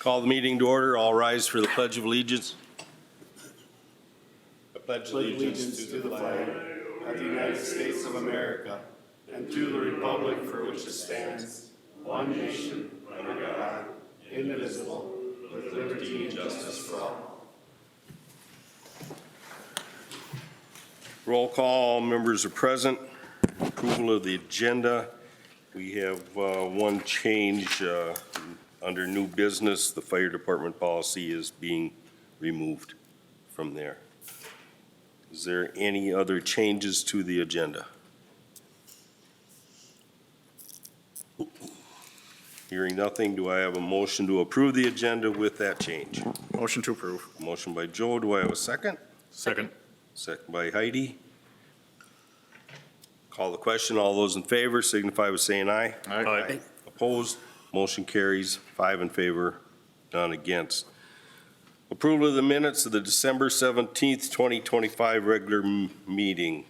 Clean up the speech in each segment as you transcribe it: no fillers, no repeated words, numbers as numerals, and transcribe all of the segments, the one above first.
Call the meeting to order. All rise for the Pledge of Allegiance. I pledge Allegiance to the flag of the United States of America and to the republic for which it stands, one nation, under God, indivisible, with liberty and justice for all. Roll call. All members are present. Approval of the agenda. We have one change under new business. The fire department policy is being removed from there. Is there any other changes to the agenda? Hearing nothing, do I have a motion to approve the agenda with that change? Motion to approve. Motion by Joe. Do I have a second? Second. Second by Heidi. Call the question. All those in favor signify by saying aye. Aye. Opposed? Motion carries. 5 in favor, none against. Approval of the minutes of the December 17th, 2025 regular meeting.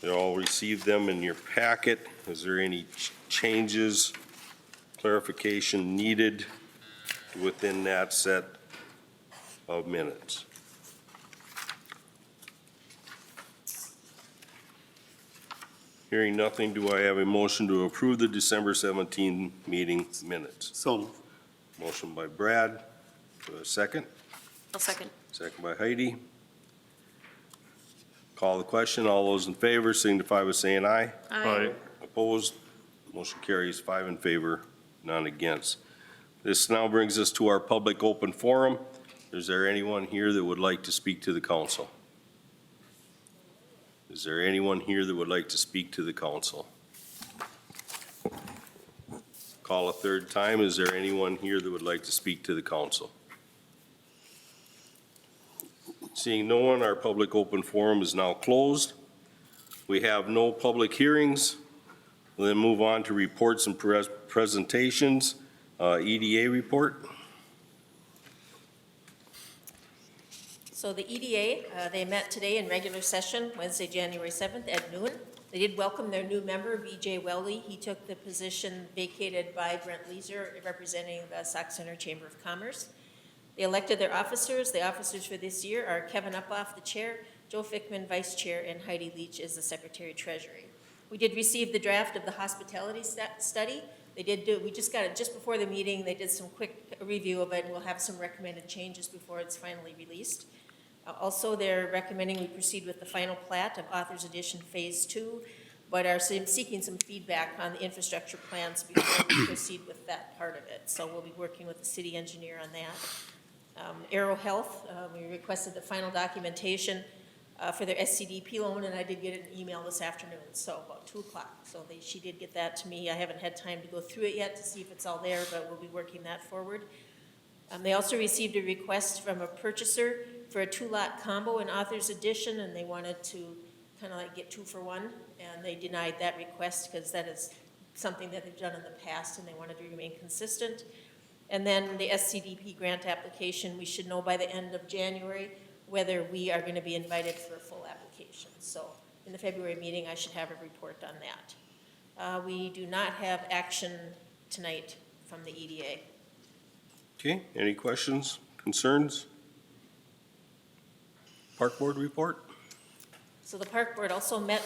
You all received them in your packet. Is there any changes, clarification needed within that set of minutes? Hearing nothing, do I have a motion to approve the December 17 meeting minutes? So moved. Motion by Brad. Do I have a second? I'll second. Second by Heidi. Call the question. All those in favor signify by saying aye. Aye. Opposed? Motion carries. 5 in favor, none against. This now brings us to our public open forum. Is there anyone here that would like to speak to the council? Is there anyone here that would like to speak to the council? Call a third time. Is there anyone here that would like to speak to the council? Seeing no one, our public open forum is now closed. We have no public hearings. We'll then move on to reports and presentations. EDA report. So the EDA, they met today in regular session, Wednesday, January 7th at noon. They did welcome their new member, B.J. Welly. He took the position vacated by Brent Leeser, representing the Sauk Center Chamber of Commerce. They elected their officers. The officers for this year are Kevin Uphoff, the chair, Joe Fickman, vice chair, and Heidi Leach is the secretary treasury. We did receive the draft of the hospitality study. We just got it just before the meeting. They did some quick review of it, and we'll have some recommended changes before it's finally released. Also, they're recommending we proceed with the final plat of Authors Edition Phase 2, but are seeking some feedback on the infrastructure plans before we proceed with that part of it. So we'll be working with the city engineer on that. Aero Health, we requested the final documentation for their SCDP loan, and I did get an email this afternoon, so about 2 o'clock. So she did get that to me. I haven't had time to go through it yet to see if it's all there, but we'll be working that forward. They also received a request from a purchaser for a 2-lot combo in Authors Edition, and they wanted to kind of like get 2 for 1, and they denied that request because that is something that they've done in the past, and they wanted to remain consistent. And then the SCDP grant application, we should know by the end of January whether we are going to be invited for a full application. So in the February meeting, I should have a report on that. We do not have action tonight from the EDA. Okay, any questions, concerns? Park Board report? So the Park Board also met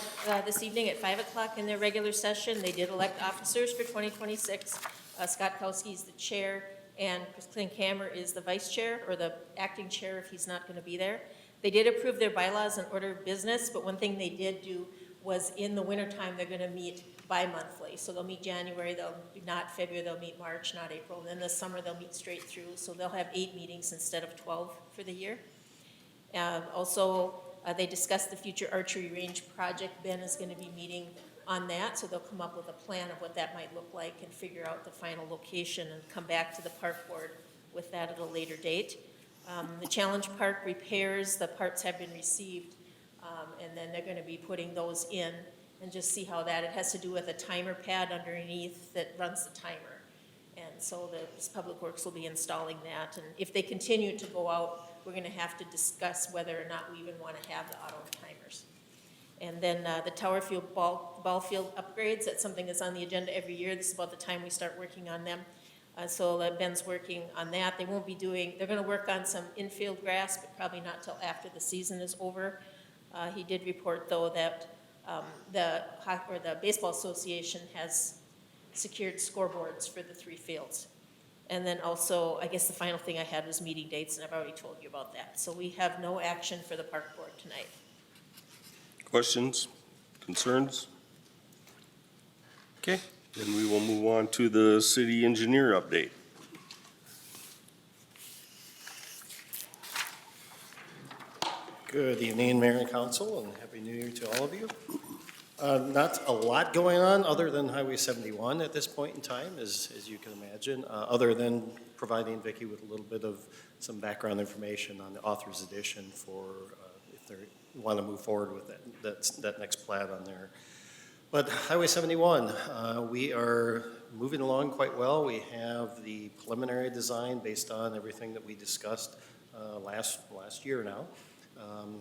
this evening at 5 o'clock in their regular session. They did elect officers for 2026. Scott Kowski is the chair, and Clint Kammer is the vice chair, or the acting chair if he's not going to be there. They did approve their bylaws and order of business, but one thing they did do was in the wintertime, they're going to meet bi-monthly. So they'll meet January, they'll not February, they'll meet March, not April. And then this summer, they'll meet straight through. So they'll have 8 meetings instead of 12 for the year. Also, they discussed the future archery range project. Ben is going to be meeting on that, so they'll come up with a plan of what that might look like and figure out the final location and come back to the Park Board with that at a later date. The Challenge Park repairs, the parts have been received, and then they're going to be putting those in and just see how that, it has to do with a timer pad underneath that runs the timer. And so the Public Works will be installing that. And if they continue to go out, we're going to have to discuss whether or not we even want to have the auto timers. And then the Tower Field ball field upgrades, that's something that's on the agenda every year. This is about the time we start working on them. So Ben's working on that. They won't be doing, they're gonna work on some infield grass, but probably not till after the season is over. He did report, though, that the Baseball Association has secured scoreboards for the 3 fields. And then also, I guess the final thing I had was meeting dates, and I've already told you about that. So we have no action for the park board tonight. Questions, concerns? Okay, then we will move on to the city engineer update. Good evening, Mayor and Council, and Happy New Year to all of you. Not a lot going on other than Highway 71 at this point in time, as you can imagine, other than providing Vicki with a little bit of some background information on the author's edition for if they want to move forward with that next plat on there. But Highway 71, we are moving along quite well. We have the preliminary design based on everything that we discussed last year now.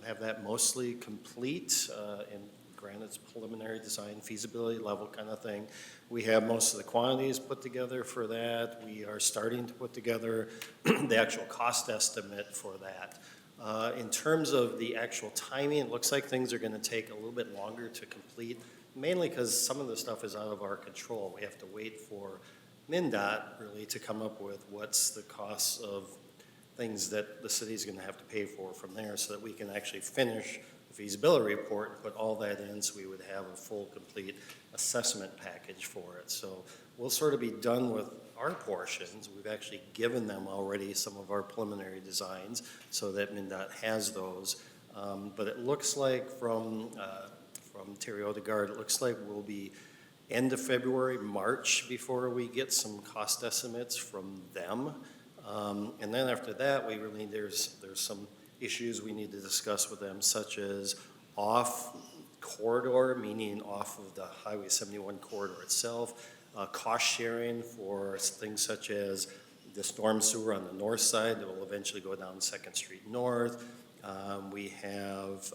Have that mostly complete, and granted it's preliminary design, feasibility level kind of thing. We have most of the quantities put together for that. We are starting to put together the actual cost estimate for that. In terms of the actual timing, it looks like things are going to take a little bit longer to complete, mainly because some of the stuff is out of our control. We have to wait for MnDOT really to come up with what's the cost of things that the city's going to have to pay for from there so that we can actually finish the feasibility report and put all that in so we would have a full, complete assessment package for it. So we'll sort of be done with our portions. We've actually given them already some of our preliminary designs so that MnDOT has those. But it looks like from Terry Odegaard, it looks like we'll be end of February, March before we get some cost estimates from them. And then after that, there's some issues we need to discuss with them, such as off corridor, meaning off of the Highway 71 corridor itself, cost sharing for things such as the storm sewer on the north side that will eventually go down 2nd Street North. We have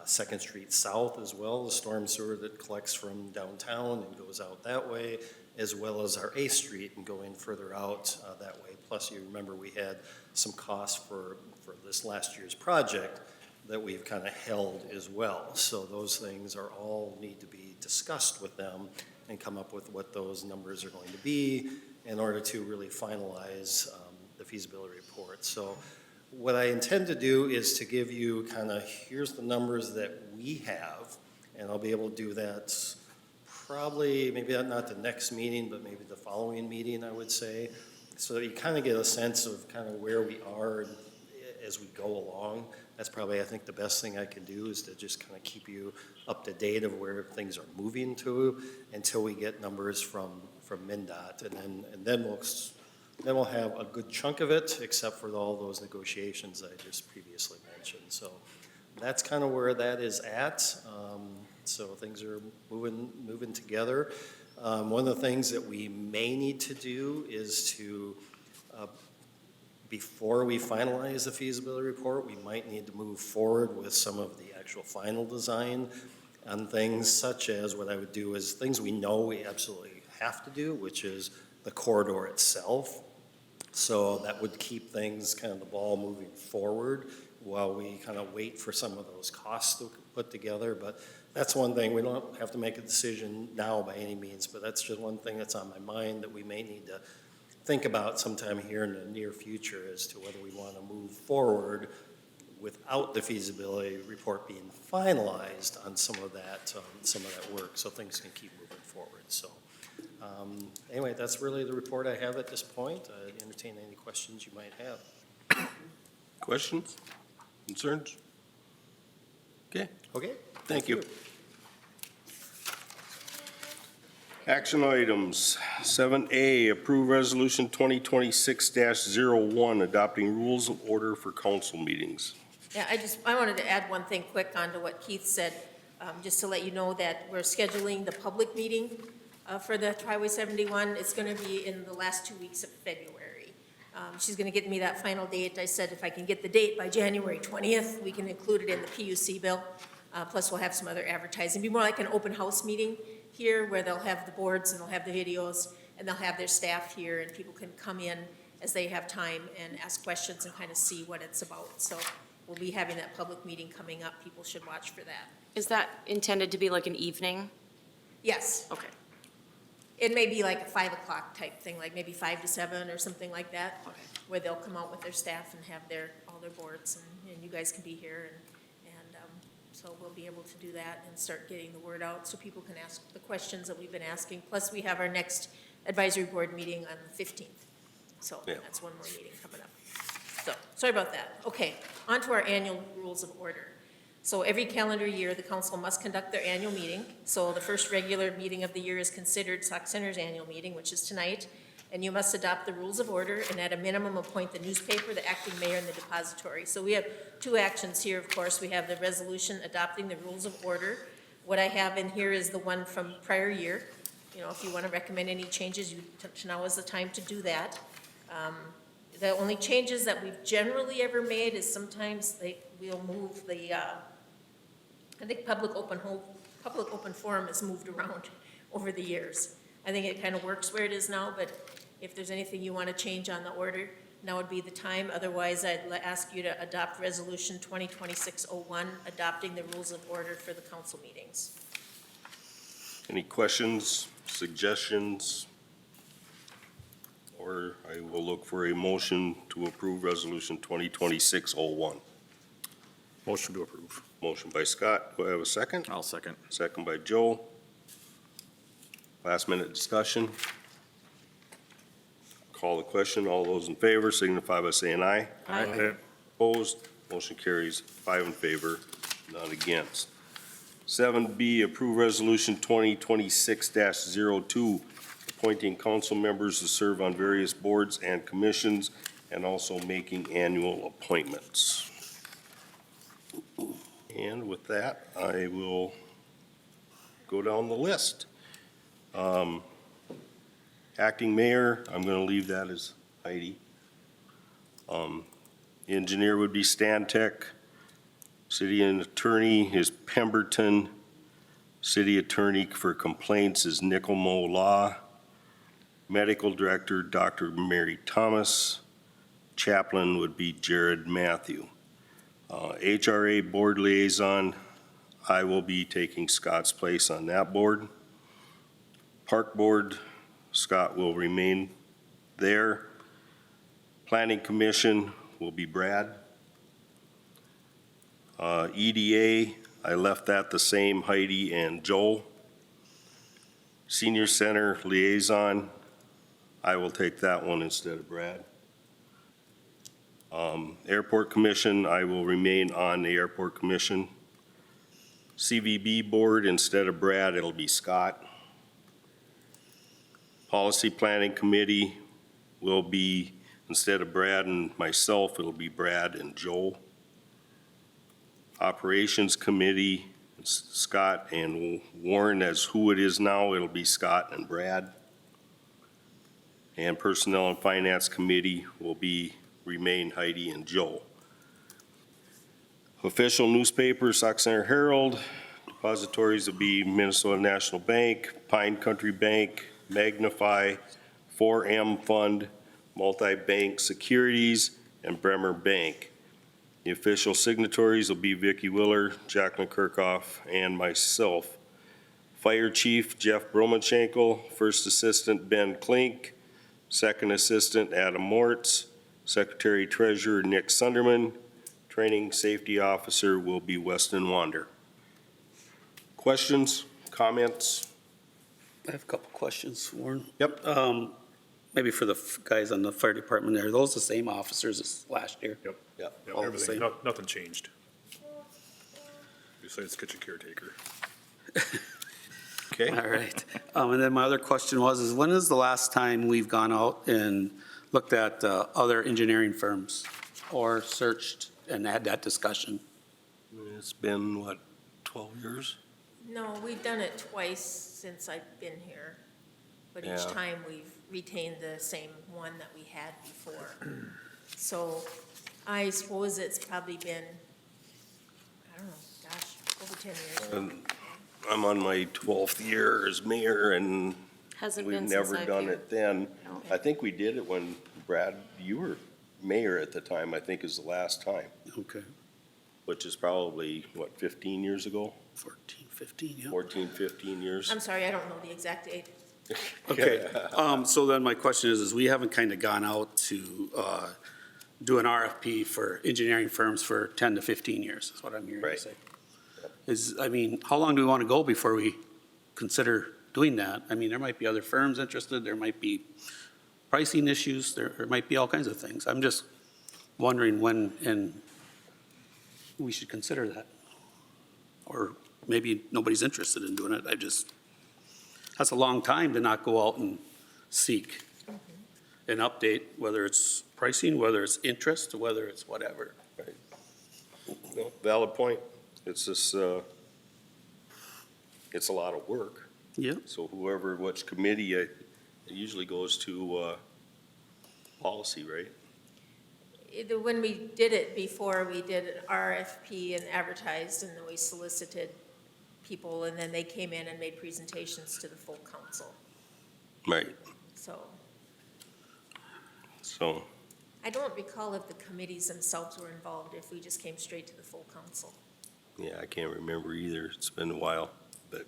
2nd Street South as well, the storm sewer that collects from downtown and goes out that way, as well as our 8th Street and going further out that way. Plus, you remember we had some costs for this last year's project that we've kind of held as well. So those things are all need to be discussed with them and come up with what those numbers are going to be in order to really finalize the feasibility report. So what I intend to do is to give you kind of, here's the numbers that we have, and I'll be able to do that probably, maybe not the next meeting, but maybe the following meeting, I would say, so that you kind of get a sense of kind of where we are as we go along. That's probably, I think, the best thing I can do is to just kind of keep you up to date of where things are moving to until we get numbers from MnDOT, and then we'll have a good chunk of it, except for all those negotiations I just previously mentioned. So that's kind of where that is at. So things are moving together. One of the things that we may need to do is to, before we finalize the feasibility report, we might need to move forward with some of the actual final design on things such as what I would do is things we know we absolutely have to do, which is the corridor itself. So that would keep things, kind of the ball moving forward while we kind of wait for some of those costs to put together. But that's one thing, we don't have to make a decision now by any means, but that's just one thing that's on my mind that we may need to think about sometime here in the near future as to whether we want to move forward without the feasibility report being finalized on some of that work, so things can keep moving forward. So anyway, that's really the report I have at this point. I'd entertain any questions you might have. Questions? Concerns? Okay, Okay. thank you. Action items. 7A, approve resolution 2026-01, adopting rules of order for council meetings. Yeah, I wanted to add one thing quick onto what Keith said, just to let you know that we're scheduling the public meeting for the Highway 71. It's going to be in the last 2 weeks of February. She's going to get me that final date. I said if I can get the date by January 20th, we can include it in the PUC bill. Plus we'll have some other advertising. It'll be more like an open house meeting here where they'll have the boards and they'll have the videos, and they'll have their staff here, and people can come in as they have time and ask questions and kind of see what it's about. So we'll be having that public meeting coming up. People should watch for that. Is that intended to be like an evening? Yes, Okay. it may be like a 5 o'clock type thing, like maybe 5 to 7 or something like that, Okay. where they'll come out with their staff and have all their boards, and you guys can be here, and so we'll be able to do that and start getting the word out so people can ask the questions that we've been asking. Plus, we have our next advisory board meeting on the 15th. So Yeah. that's one more meeting coming up. So, sorry about that. Okay, on to our annual rules of order. So every calendar year, the council must conduct their annual meeting. So the first regular meeting of the year is considered Sauk Center's annual meeting, which is tonight. And you must adopt the rules of order and at a minimum appoint the newspaper, the acting mayor, and the depository. So we have two actions here, of course. We have the resolution adopting the rules of order. What I have in here is the one from prior year. You know, if you want to recommend any changes, now is the time to do that. The only changes that we've generally ever made is sometimes we'll move the, I think public open forum has moved around over the years. I think it kind of works where it is now, but if there's anything you want to change on the order, now would be the time. Otherwise, I'd ask you to adopt Resolution 2026-01, adopting the rules of order for the council meetings. Any questions, suggestions? Or I will look for a motion to approve Resolution 2026-01. Motion to approve. Motion by Scott. Do I have a second? I'll second. Second by Joe. Last minute discussion. Call the question. All those in favor signify by saying aye. Aye. Opposed? Motion carries 5 in favor, none against. 7B, approve Resolution 2026-02, appointing council members to serve on various boards and commissions and also making annual appointments. And with that, I will go down the list. Acting mayor, I'm going to leave that as Heidi. Engineer would be Stantec. City attorney is Pemberton. City attorney for complaints is Nicolmo Law. Medical director, Dr. Mary Thomas. Chaplain would be Jared Matthew. HRA board liaison, I will be taking Scott's place on that board. Park board, Scott will remain there. Planning commission will be Brad. EDA, I left that the same, Heidi and Joel. Senior center liaison, I will take that one instead of Brad. Airport commission, I will remain on the airport commission. CVB board, instead of Brad, it'll be Scott. Policy Planning Committee will be, instead of Brad and myself, it'll be Brad and Joel. Operations Committee, it's Scott and Warren. As who it is now, it'll be Scott and Brad. And Personnel and Finance Committee will remain Heidi and Joel. Official newspaper, Sauk Center Herald. Depositories will be Minnesota National Bank, Pine Country Bank, Magnify, 4M Fund, Multi-Bank Securities, and Bremer Bank. The official signatories will be Vicki Willer, Jacqueline Kirkhoff, and myself. Fire Chief Jeff Bromanchenko, First Assistant Ben Klink, Second Assistant Adam Mortz, Secretary Treasurer Nick Sunderman, Training Safety Officer will be Weston Wander. Questions, comments? I have a couple questions, Warren. Yep. Maybe for the guys on the fire department, are those the same officers as last year? Yep. Yep. Yep, All the everything, same. nothing changed. Besides kitchen caretaker. Okay. All right. And then my other question is when is the last time we've gone out and looked at other engineering firms or searched and had that discussion? It's been, what, 12 years? No, we've done it twice since I've been here, but each Yeah. time we've retained the same one that we had before. So I suppose it's probably been, I don't know, gosh, over 10 years. And I'm on my 12th year as mayor, and Hasn't we've been since never I've done been- it then. No. I think we did it when, Brad, you were mayor at the time, I think is the last time, Okay, which is probably, what, 15 years ago? 14, 15, yeah. 14, 15 years? I'm sorry, I don't know the exact date. Okay, so then my question is we haven't kind of gone out to do an RFP for engineering firms for 10 to 15 years, is what I'm hearing you Right. say. I mean, how long do we want to go before we consider doing that? I mean, there might be other firms interested, there might be pricing issues, there might be all kinds of things. I'm just wondering when and we should consider that. Or maybe nobody's interested in doing it, that's a long time to not go out and seek an update, whether it's pricing, whether it's interest, whether it's whatever. No, valid point. It's just, it's a lot of work. Yeah. So whoever, which committee, it usually goes to policy, right? When we did it before, we did an RFP and advertised, and then we solicited people, and then they came in and made presentations to the full council. Right. So So, I don't recall if the committees themselves were involved, if we just came straight to the full council. yeah, I can't remember either. It's been a while, but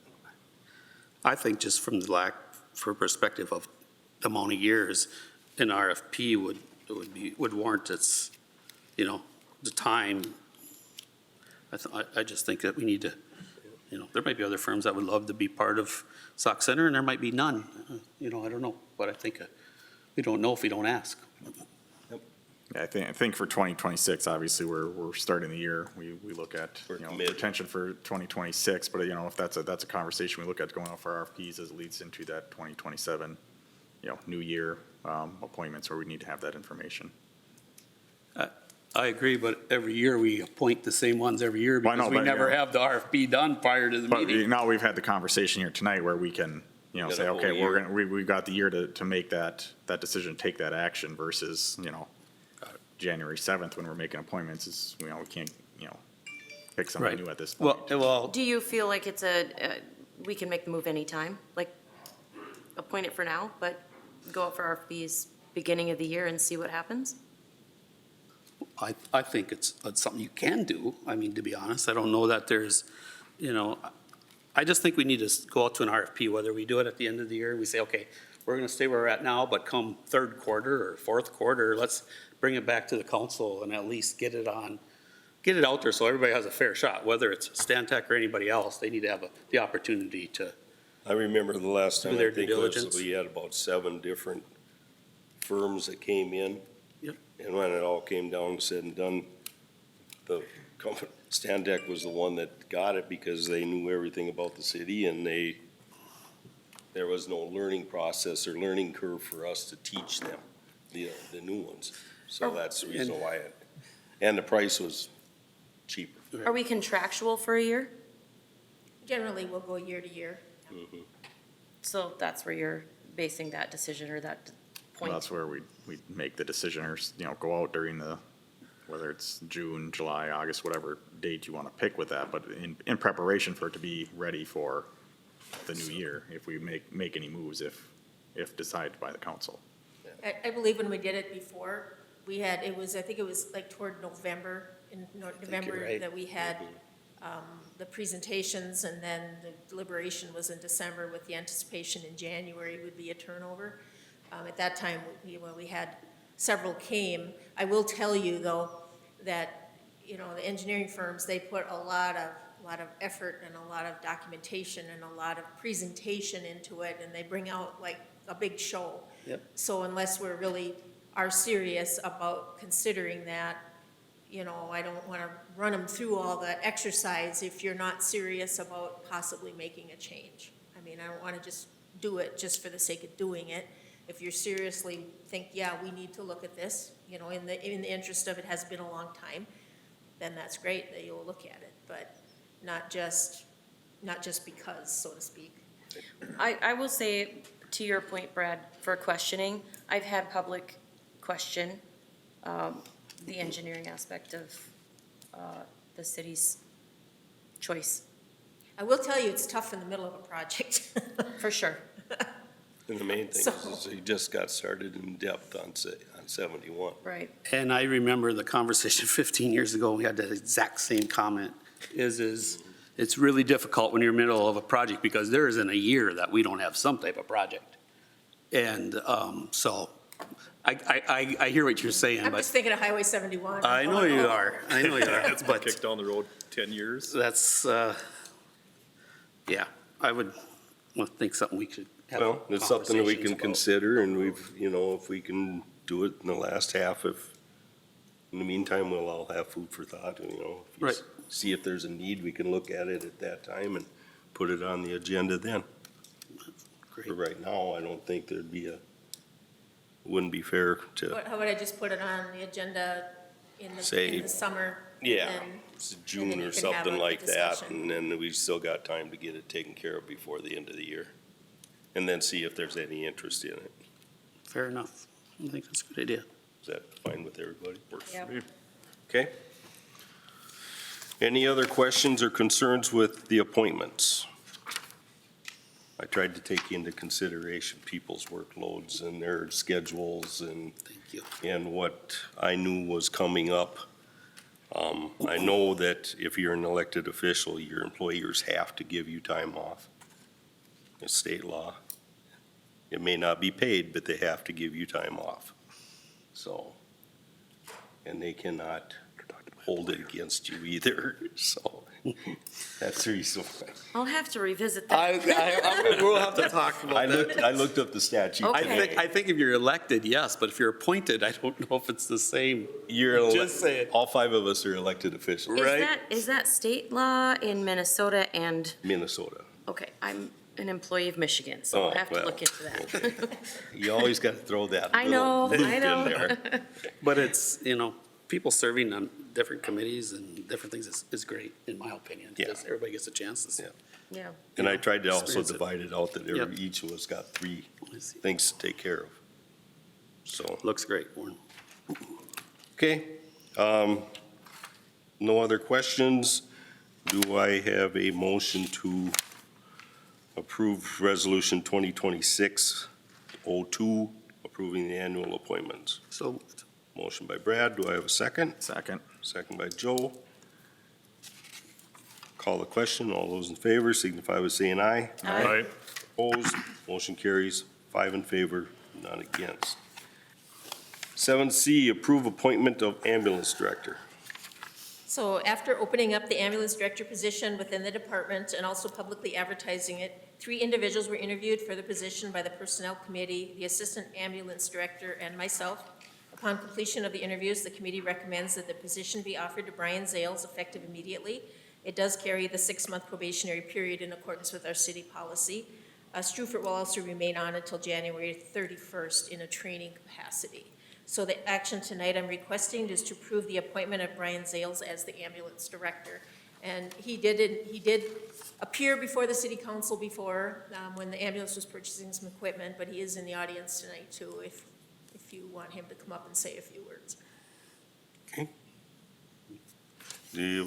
I think just from the for perspective of the amount of years, an RFP would warrant its, the time. I just think that we need to, there might be other firms that would love to be part of Sauk Center, and there might be none. I don't know, but I think we don't know if we don't ask. Yeah, I think for 2026, obviously, we're starting the year. We look at, We're committed. retention for 2026, but, if that's a conversation we look at going out for RFPs as it leads into that 2027, new year appointments where we need to have that information. I agree, but every year we appoint the same ones every year Well, I know, because we but, never have the RFP done prior to the But meeting. now we've had the conversation here tonight where we can, Got say, a whole okay, year. we've got the year to make that decision, take that action versus, January 7th when we're making appointments is, we can't, pick something Right. new at this point. Well, Do you feel like it's we can make the move anytime? Like, appoint it for now, but go out for RFPs beginning of the year and see what happens? I think it's something you can do. I mean, to be honest, I don't know that there's, I just think we need to go out to an RFP, whether we do it at the end of the year, we say, okay, we're going to stay where we're at now, but come third quarter or fourth quarter, let's bring it back to the council and at least get it out there so everybody has a fair shot, whether it's Stantec or anybody else, they need to have the opportunity to, I remember the last time, Do their I think due it was, diligence. we had about 7 different firms that came in. Yep. And when it all came down, said and done, the company, Stantec was the one that got it because they knew everything about the city and there was no learning process or learning curve for us to teach them, the new ones. So that's the reason why and the price was cheaper. Are we contractual for a year? Generally, we'll go year to year. Mhm. So that's where you're basing that decision or that Well, point? that's where we make the decision or, go out during whether it's June, July, August, whatever date you want to pick with that, but in preparation for it to be ready for the new year, if we make any moves, if decided by the council. I believe when we did it before, I think it was like toward November, in November right. that we had the presentations, and then the deliberation was in December with the anticipation in January would be a turnover. At that time, we had several came. I will tell you, though, that, the engineering firms, they put a lot of effort and a lot of documentation and a lot of presentation into it, and they bring out like a big show. Yep. So unless we're really are serious about considering that, I don't want to run them through all that exercise if you're not serious about possibly making a change. I mean, I don't want to just do it just for the sake of doing it. If you seriously think, yeah, we need to look at this, in the interest of it has been a long time, then that's great that you'll look at it, but not just because, so to speak. I will say, to your point, Brad, for questioning, I've had public question the engineering aspect of the city's choice, I will tell you, it's tough in the middle of a project. for sure. And the main thing So- is he just got started in depth on 71. Right. And I remember the conversation 15 years ago, we had the exact same comment, is it's really difficult when you're in the middle of a project because there isn't a year that we don't have some type of project. And so I hear what you're saying, I'm but just thinking of Highway 71. I know you are, I know you are, It's been but kicked down the road 10 years. that's, yeah, I would think something we should have a Well, it's something that we can conversations about. consider, and we've, if we can do it in the last half, in the meantime, we'll all have food for thought, if you Right. see if there's a need, we can look at it at that time and put it on the agenda then. Great. For right now, I don't think wouldn't be fair to, How would I just put it on the agenda in Say- the summer? yeah, and it's then June you or can have something a like that, discussion. and then we still got time to get it taken care of before the end of the year. And then see if there's any interest in it. Fair enough. I think that's a good idea. Is that fine with everybody? Works Yeah. for me. Okay. Any other questions or concerns with the appointments? I tried to take into consideration people's workloads and their schedules and Thank you. what I knew was coming up. I know that if you're an elected official, your employers have to give you time off. It's state law. It may not be paid, but they have to give you time off. So, and they cannot hold it against you either, so that's the reason why. I'll have to revisit that. We'll have to talk about that. I looked up the statute Okay. today. I think if you're elected, yes, but if you're appointed, I don't know if it's the same. Just saying. All five of us are elected officials, Right. Is that state law in Minnesota and, Minnesota. okay, I'm an employee of Michigan, so I'll Oh, have to well, look into that. You always got to throw that I little know, loop I in know. there. But it's, people serving on different committees and different things is great, in my opinion. Yeah. Because everybody gets a chance to see. Yeah. Yeah. And I tried to also Experience it. divide it out that Yep. each of us got three I see. things to take care of. So, Looks great, Warren. okay. No other questions? Do I have a motion to approve Resolution 2026-02, approving the annual appointments? So, Motion by Brad. Do I have a second? Second. Second by Joe. Call the question. All those in favor signify by saying aye. Aye. Opposed? Motion carries. 5 in favor, none against. 7C, approve appointment of ambulance director. So after opening up the ambulance director position within the department and also publicly advertising it, 3 individuals were interviewed for the position by the Personnel Committee, the Assistant Ambulance Director, and myself. Upon completion of the interviews, the committee recommends that the position be offered to Brian Zales effective immediately. It does carry the 6-month probationary period in accordance with our city policy. Strufert will also remain on until January 31st in a training capacity. So the action tonight I'm requesting is to approve the appointment of Brian Zales as the ambulance director. And he did appear before the city council before, when the ambulance was purchasing some equipment, but he is in the audience tonight too, if you want him to come up and say a few words.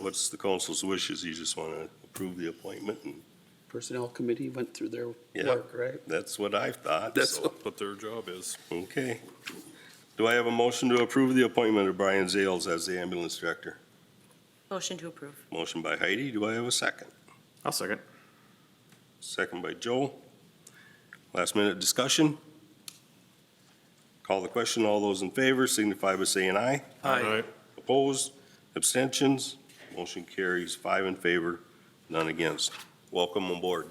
What's the council's wishes? You just want to approve the appointment? And Personnel Committee went through their Yeah. work, right? that's what I thought. That's so- what- What their job is. Okay. Do I have a motion to approve the appointment of Brian Zales as the ambulance director? Motion to approve. Motion by Heidi. Do I have a second? I'll second. Second by Joe. Last minute discussion? Call the question. All those in favor signify by saying aye. Aye. Opposed? Abstentions? Motion carries 5 in favor, none against. Welcome aboard.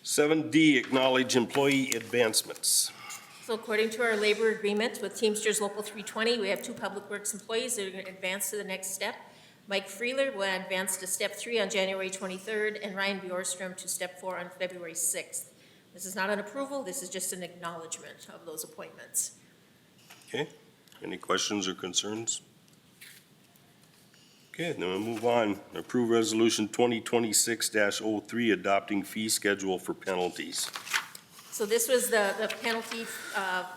7D, acknowledge employee advancements. So according to our labor agreement with Teamsters Local 320, we have 2 Public Works employees that are going to advance to the next step. Mike Freeler will advance to step 3 on January 23rd, and Ryan Bjorstrom to step 4 on February 6th. This is not an approval, this is just an acknowledgement of those appointments. Okay, any questions or concerns? Okay, then we'll move on. Approve Resolution 2026-03, adopting fee schedule for penalties. So this was the penalty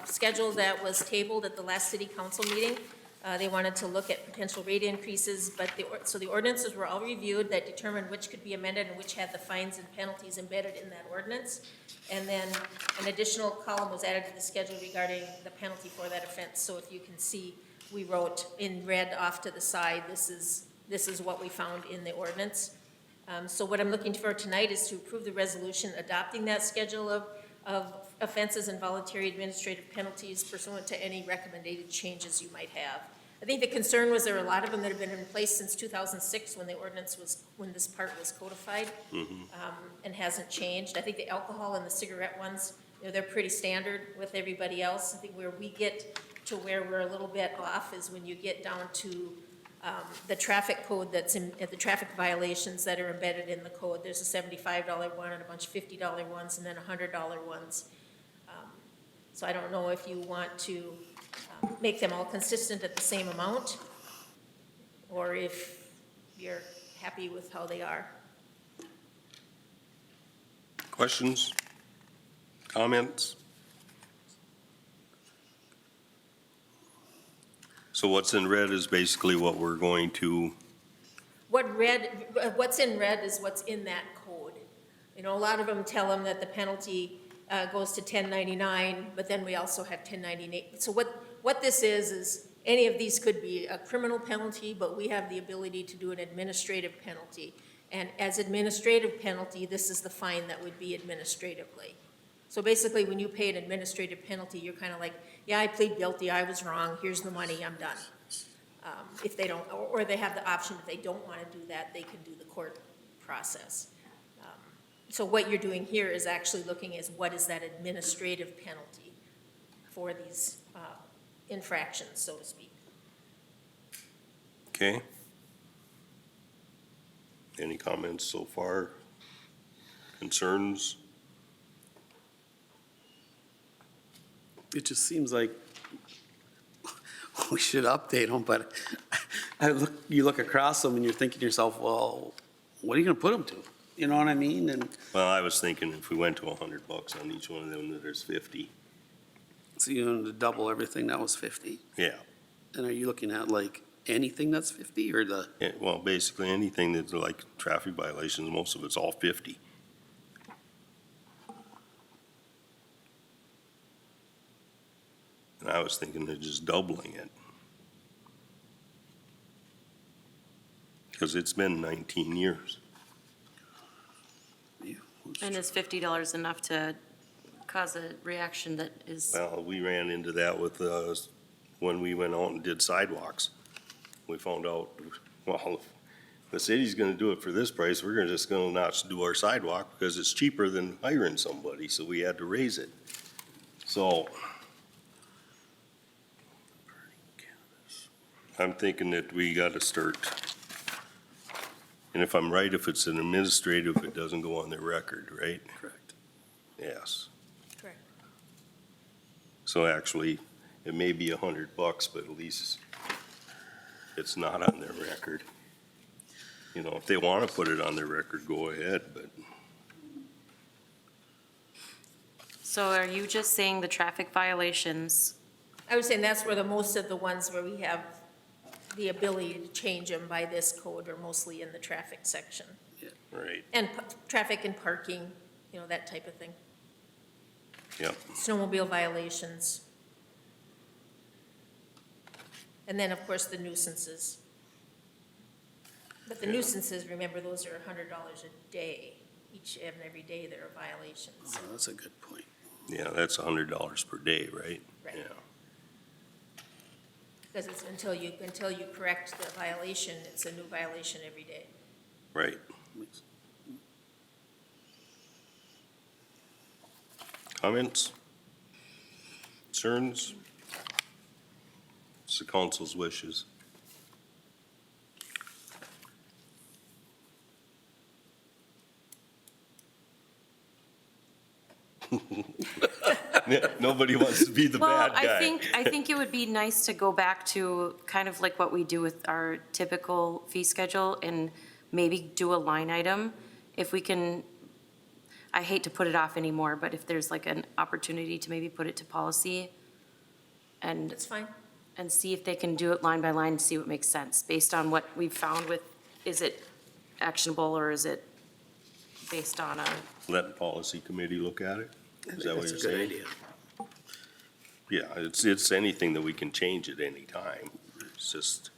schedule that was tabled at the last city council meeting. They wanted to look at potential rate increases, but so the ordinances were all reviewed that determined which could be amended and which had the fines and penalties embedded in that ordinance. And then an additional column was added to the schedule regarding the penalty for that offense. So if you can see, we wrote in red off to the side, this is what we found in the ordinance. So what I'm looking for tonight is to approve the resolution adopting that schedule of offenses and voluntary administrative penalties pursuant to any recommended changes you might have. I think the concern was there are a lot of them that have been in place since 2006 when the ordinance was, when this part was codified, and hasn't changed. I think the alcohol and the cigarette ones, you know, they're pretty standard with everybody else. I think where we get to where we're a little bit off is when you get down to the traffic code that's in, the traffic violations that are embedded in the code. There's a $75 one and a bunch of $50 ones and then $100 ones. So I don't know if you want to make them all consistent at the same amount, or if you're happy with how they are. Questions? Comments? So what's in red is basically what we're going to, What's in red is what's in that code. You know, a lot of them tell them that the penalty goes to 1099, but then we also have 1098. So what this is any of these could be a criminal penalty, but we have the ability to do an administrative penalty. And as administrative penalty, this is the fine that would be administratively. So basically, when you pay an administrative penalty, you're kind of like, yeah, I plead guilty, I was wrong, here's the money, I'm done. If they don't, or they have the option, if they don't want to do that, they can do the court process. So what you're doing here is actually looking at what is that administrative penalty for these infractions, so to speak. okay? Any comments so far? Concerns? It just seems like we should update them, but you look across them and you're thinking to yourself, well, what are you gonna put them to? You know what I mean? And Well, I was thinking if we went to $100 on each one of them, that there's 50. so you're gonna double everything, that was 50. Yeah. And are you looking at like anything that's 50 or the, Yeah, well, basically anything that's like traffic violations, most of it's all 50. And I was thinking of just doubling it. Because it's been 19 years. And is $50 enough to cause a reaction that is, Well, we ran into that with, when we went out and did sidewalks. We found out, well, if the city's gonna do it for this price, we're just gonna not do our sidewalk because it's cheaper than hiring somebody, so we had to raise it. So I'm thinking that we gotta start, and if I'm right, if it's an administrative, it doesn't go on their record, right? correct? Yes. Correct. So actually, it may be $100, but at least it's not on their record. You know, if they want to put it on their record, go ahead, but so are you just saying the traffic violations? I was saying that's where most of the ones where we have the ability to change them by this code are mostly in the traffic section. right, And traffic and parking, you know, that type of thing. yep. Snowmobile violations. And then, of course, the nuisances. But the Yeah. nuisances, remember, those are $100 a day. Each and every day there are violations. Oh, that's a good point. Yeah, that's $100 per day, right? Right. Yeah, Because it's until you correct the violation, it's a new violation every day. right. Comments? Concerns? It's the council's wishes. Nobody wants to be the Well, bad guy. I think it would be nice to go back to kind of like what we do with our typical fee schedule and maybe do a line item. If we can, I hate to put it off anymore, but if there's like an opportunity to maybe put it to policy and, That's fine. and see if they can do it line by line and see what makes sense, based on what we've found with, is it actionable or is it based on a, Let the policy committee look at it? Is that what That's you're a good saying? idea. Yeah, it's anything that we can change at any time. It's just,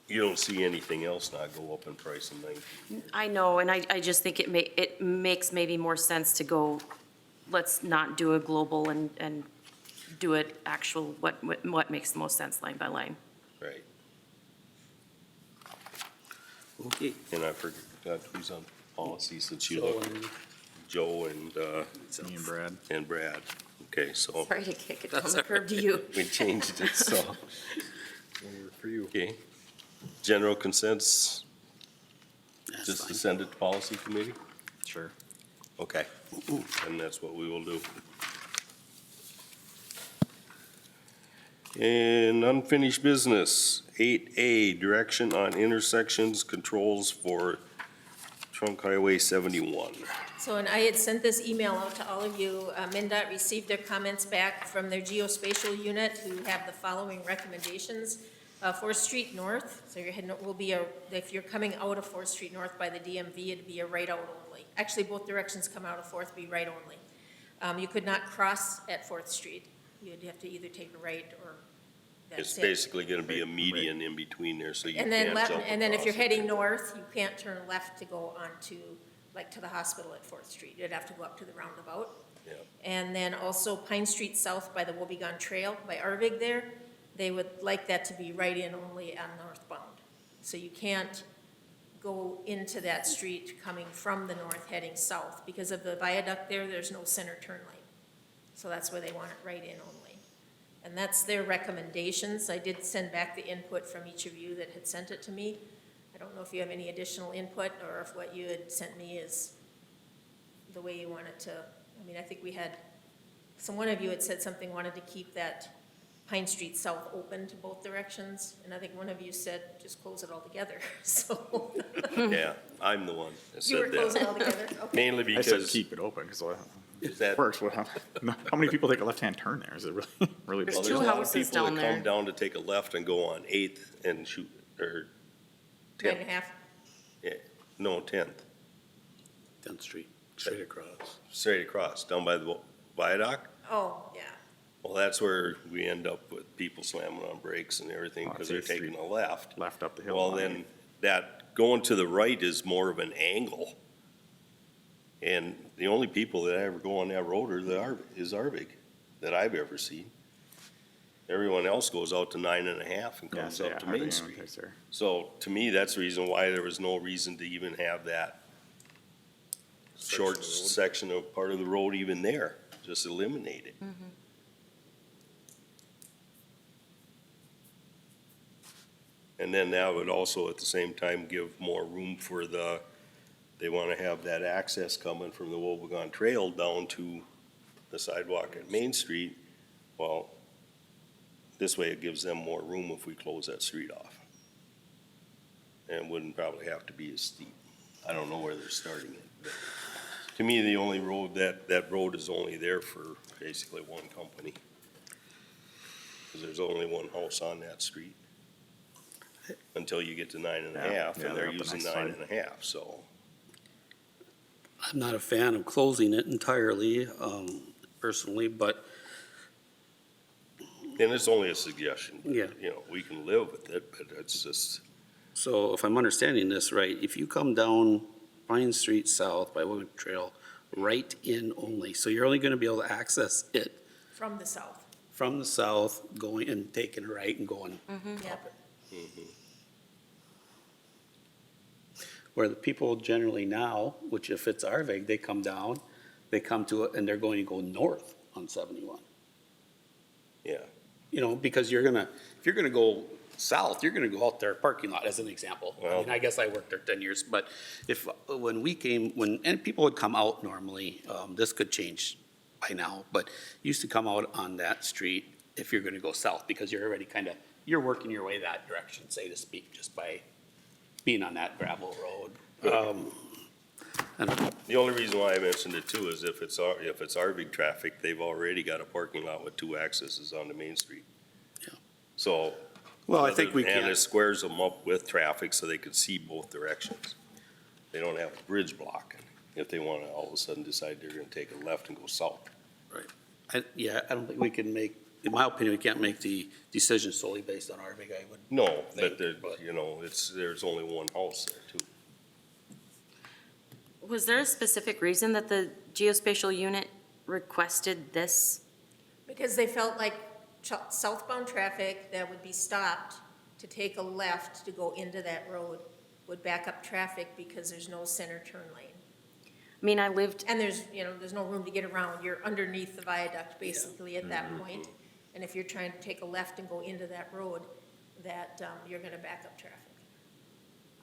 you don't see anything else not go up in price in 19. I know, and I just think it makes maybe more sense to go, let's not do a global and do it actual, what makes the most sense line by line. Right. Okay. And I forgot who's on policy since you So, looked, Joe and Me and Brad. Brad. Okay, so Sorry to kick it down That's the curb to you. we changed it, so. For you. Okay. General consents, that's just to fine. send it to policy committee? Sure. Okay, and that's what we will do. And unfinished business, 8A, direction on intersections controls for Trunk Highway 71. So, and I had sent this email out to all of you. MnDOT received their comments back from their geospatial unit, who have the following recommendations. 4th Street North, so you're heading, will be if you're coming out of 4th Street North by the DMV, it'd be a right out only. Actually, both directions come out of 4th, be right only. You could not cross at 4th Street. You'd have to either take a right or that's It's it. basically gonna be a median in between there, so you And can't then jump left, and then if you're across it. heading north, you can't turn left to go onto, like, to the hospital at 4th Street. You'd have to go up to the roundabout. Yeah. And then also Pine Street South by the Wobegon Trail by Arvig there, they would like that to be right in only on northbound. So you can't go into that street coming from the north heading south. Because of the viaduct there, there's no center turn lane. So that's why they want it right in only. And that's their recommendations. I did send back the input from each of you that had sent it to me. I don't know if you have any additional input or if what you had sent me is the way you want it to. I mean, I think we had, one of you had said something, wanted to keep that Pine Street South open to both directions. And I think one of you said, just close it all together. So Yeah, I'm the one that you were said closing that. all together? Okay. Mainly I said because, keep it open, because is that, it works. How many people take a left-hand turn there? Is it really, really? There's well, two there's a lot of houses people down that there. come down to take a left and go on 8th and shoot, or 9 10th, and a half. no, 10th, 10th Street, straight across. straight across, down by the viaduct. Oh, yeah. Well, that's where we end up with people slamming on brakes and everything Oh, because it's they're 8th taking a left. Left up the hill. Well, then that going to the right is more of an angle. And the only people that ever go on that road is Arvig, that I've ever seen. Everyone else goes out to 9 and a half and Yeah, comes so up yeah, to hardly Main anyone Street. takes there. So to me, that's the reason why there was no reason to even have that short section of part of the road even there. Just eliminate it. And then that would also at the same time give more room for they want to have that access coming from the Wobegon Trail down to the sidewalk at Main Street. Well, this way it gives them more room if we close that street off. And wouldn't probably have to be as steep. I don't know where they're starting it. But to me, the only road, that road is only there for basically one company. Because there's only one house on that street. Until you get to 9 and a Yeah, half, yeah, and they're they're up the using next 9 side. and a half, so. I'm not a fan of closing it entirely, personally, but And it's only a suggestion. Yeah. You know, we can live with it, but it's just, so if I'm understanding this right, if you come down Pine Street South by Wood Trail, right in only, so you're only gonna be able to access it From the south. from the south, going and taking a right and going. Yep. Where the people generally now, which if it's Arvig, they come down, they come to it and they're going to go north on 71. yeah. You know, because if you're gonna go south, you're gonna go out their parking lot, as an example. I mean, I guess I worked there 10 years, but and people would come out normally, this could change by now, but used to come out on that street if you're gonna go south, because you're already you're working your way that direction, so to speak, just by being on that gravel road. The only reason why I mentioned it too is if it's RV traffic, they've already got a parking lot with 2 accesses onto Main Street. Yeah. So. Well, I think we And can, it squares them up with traffic so they can see both directions. They don't have a bridge blocking if they want to all of a sudden decide they're going to take a left and go south. I don't think we can make, in my opinion, we can't make the decision solely based on RV. I would. No, Think, but there, but- you know, there's only one house there too. Was there a specific reason that the geospatial unit requested this? Because they felt like southbound traffic that would be stopped to take a left to go into that road would back up traffic because there's no center turn lane. I mean, I lived, And there's no room to get around. You're underneath the viaduct basically at that point. And if you're trying to take a left and go into that road, that, you're gonna back up traffic.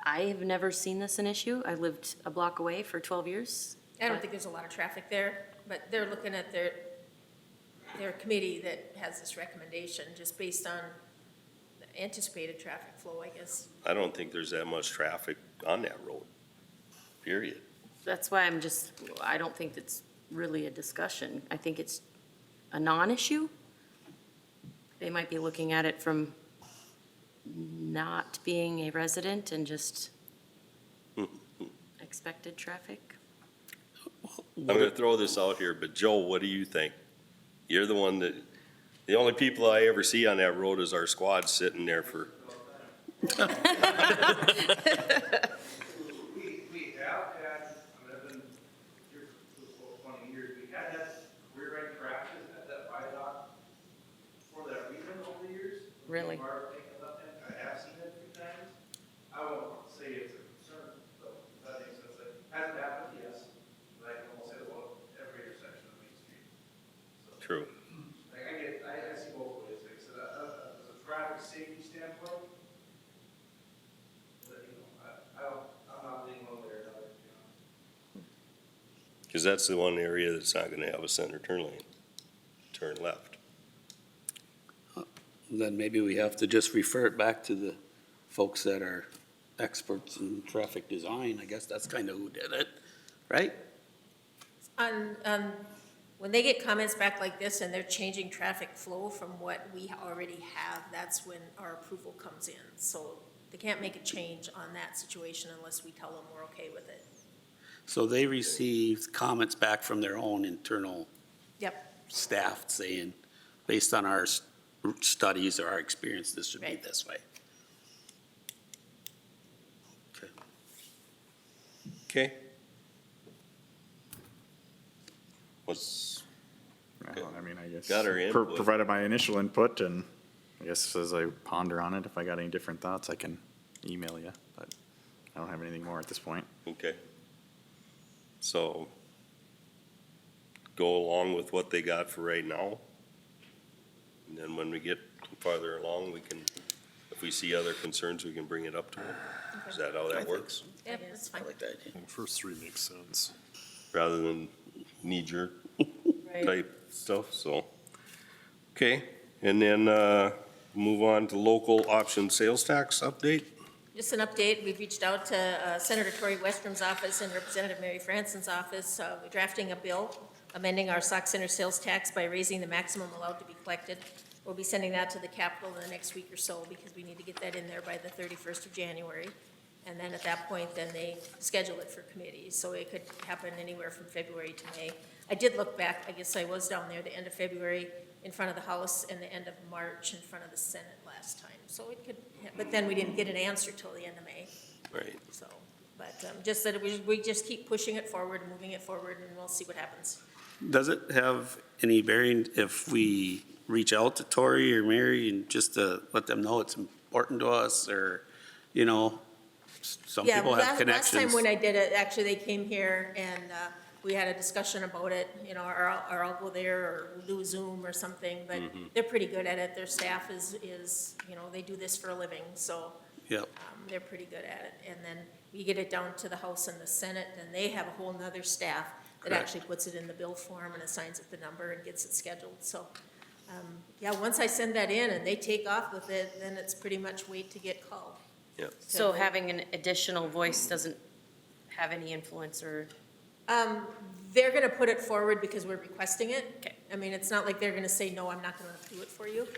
I have never seen this an issue. I lived a block away for 12 years. I don't think there's a lot of traffic there, but they're looking at their committee that has this recommendation, just based on the anticipated traffic flow, I guess. I don't think there's that much traffic on that road, period. That's why I don't think it's really a discussion. I think it's a non-issue. They might be looking at it from not being a resident and just expected traffic. I'm gonna throw this out here, but Joe, what do you think? You're the one the only people I ever see on that road is our squad sitting there for. We have had, I've been here for 20 years, we had that rear end crashes at that viaduct for that reason over the years. Really? I have seen it a few times. I won't say it's a concern, though, if that makes sense. Like, hasn't happened, yes, but I can almost say that about every intersection of Main Street. So, True. like, I see both ways. Like I said, as a traffic safety standpoint, but, you know, I'm not leaning one way or another, to be honest. Because that's the one area that's not gonna have a center turn lane, turn left. Then maybe we have to just refer it back to the folks that are experts in traffic design. I guess that's kind of who did it, right? When they get comments back like this and they're changing traffic flow from what we already have, that's when our approval comes in. So they can't make a change on that situation unless we tell them we're okay with it. So they received comments back from their own internal Yep. staff saying, based on our studies or our experience, this should be Right. this way. Okay. Okay. What's, Well, I mean, I guess. Got our input. Provided my initial input, and I guess as I ponder on it, if I got any different thoughts, I can email you, but I don't have anything more at this point. okay. So go along with what they got for right now. And then when we get farther along, we can, if we see other concerns, we can bring it up to them. Is that how that works? Yep, that's fine. I like that idea. First 3 makes sense. Rather than knee-jerk Right. type stuff, so. Okay, and then, move on to local option sales tax update. Just an update, we've reached out to Senator Tory Westrum's office and Representative Mary Franson's office. We're drafting a bill amending our Sauk Center sales tax by raising the maximum allowed to be collected. We'll be sending that to the Capitol in the next week or so because we need to get that in there by the 31st of January. And then at that point, then they schedule it for committees. So it could happen anywhere from February to May. I did look back, I guess I was down there the end of February in front of the House and the end of March in front of the Senate last time. So it could, but then we didn't get an answer till the end of May. Right. So, but just that we just keep pushing it forward, moving it forward, and we'll see what happens. Does it have any bearing if we reach out to Tori or Mary and just to let them know it's important to us, or, you know, some Yeah, people have last connections? time when I did it, actually, they came here and we had a discussion about it, you know, or I'll go there or we'll do a Zoom or something, but they're pretty good at it. Their staff is, you know, they do this for a living, so Yep. they're pretty good at it. And then we get it down to the House and the Senate, and they have a whole nother staff that Correct. actually puts it in the bill form and assigns it the number and gets it scheduled. So, yeah, once I send that in and they take off with it, then it's pretty much wait to get called. Yep. So having an additional voice doesn't have any influence or They're gonna put it forward because we're requesting it. Okay. I mean, it's not like they're gonna say, no, I'm not gonna do it for you,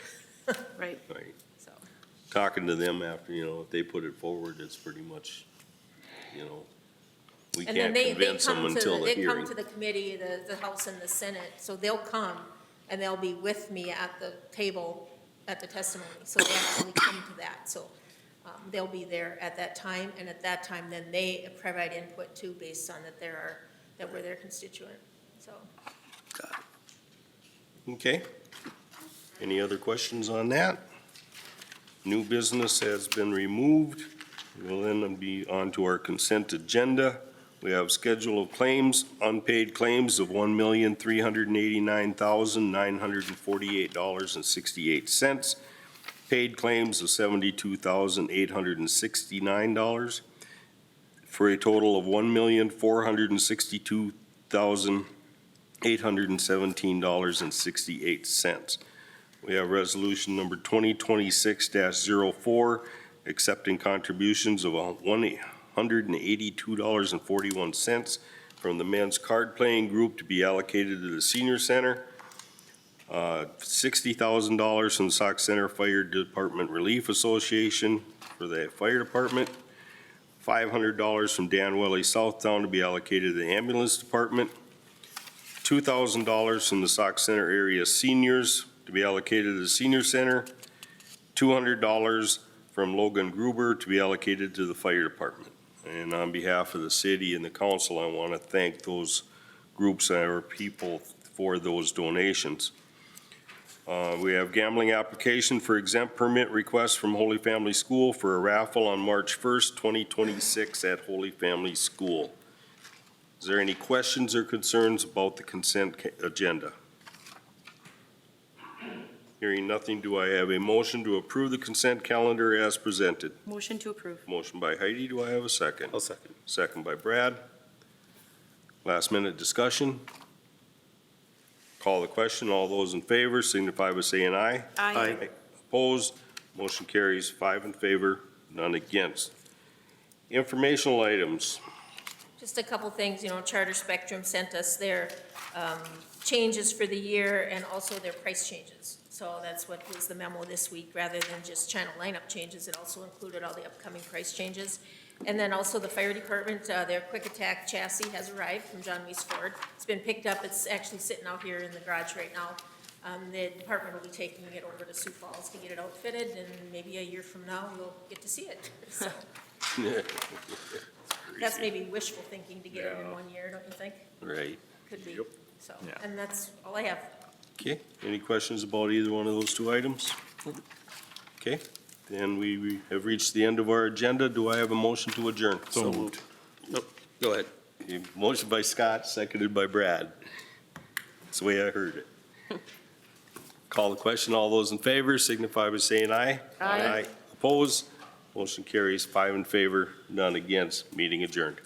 Right. Right. so. Talking to them after, if they put it forward, it's pretty much, we And then can't they convince them come to, until the they come hearing. to the committee, the House and the Senate, so they'll come and they'll be with me at the table at the testimony, so they actually come to that, so they'll be there at that time, and at that time, then they provide input too, based on that we're their constituent, so. Okay. Any other questions on that? New business has been removed. We'll then be on to our consent agenda. We have schedule of claims, unpaid claims of $1,389,948.68. Paid claims of $72,869 for a total of $1,462,817.68. We have resolution number 2026-04, accepting contributions of $182.41 from the men's card playing group to be allocated to the senior center. $60,000 from the Sauk Center Fire Department Relief Association for the fire department. $500 from Dan Welly Southtown to be allocated to the ambulance department. $2,000 from the Sauk Center area seniors to be allocated to the senior center. $200 from Logan Gruber to be allocated to the fire department. And on behalf of the city and the council, I want to thank those groups and our people for those donations. We have gambling application for exempt permit request from Holy Family School for a raffle on March 1st, 2026 at Holy Family School. Is there any questions or concerns about the consent agenda? Hearing nothing, do I have a motion to approve the consent calendar as presented? Motion to approve. Motion by Heidi, do I have a second? I'll second. Second by Brad. Last minute discussion. Call the question. All those in favor signify by saying aye. Aye. Opposed? Motion carries 5 in favor, none against. Informational items. Just a couple things, Charter Spectrum sent us their changes for the year and also their price changes. So that's what was the memo this week, rather than just channel lineup changes. It also included all the upcoming price changes. And then also the fire department, their quick attack chassis has arrived from John Weiss Ford. It's been picked up. It's actually sitting out here in the garage right now. The department will be taking it over to Sioux Falls to get it outfitted, and maybe a year from now, we'll get to see it. So that's maybe wishful thinking to get it in 1 year, don't you think? Right. Could be. So, Yeah. and that's all I have. Okay, any questions about either one of those two items? Okay, then we have reached the end of our agenda. Do I have a motion to adjourn? So moved. Nope, go ahead. Okay, motion by Scott, seconded by Brad. That's the way I heard it. Call the question. All those in favor signify by saying aye. Aye. Opposed? Motion carries 5 in favor, none against. Meeting adjourned.